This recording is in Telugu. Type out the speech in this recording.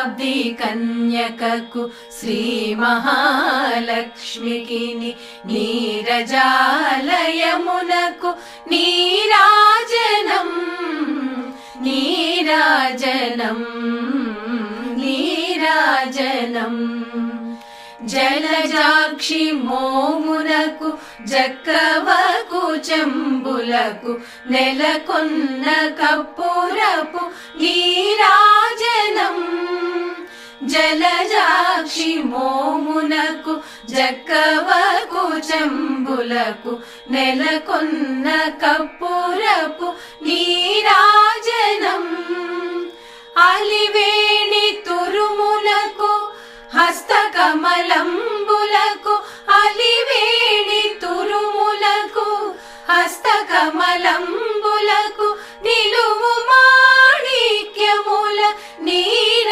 శతాబ్ది కన్యకకు శ్రీ మహాలక్ష్మికి నీరజాలయమునకు నీరాజనం నీరాజనం నీరాజనం జలజాక్షి మోమునకు జక్కవకు చెంబులకు నెలకొన్న కప్పురపు నీరాజనం జలజాక్షి మోమునకు జక్కవకు చెంబులకు నెలకొన్న కప్పురపు నీరాజనం అలివేణి తురుములకు హస్తకమలంబులకు అలివేణి తురుములకు హస్తకమలంబులకు నిలువు మాణిక్యముల నీరా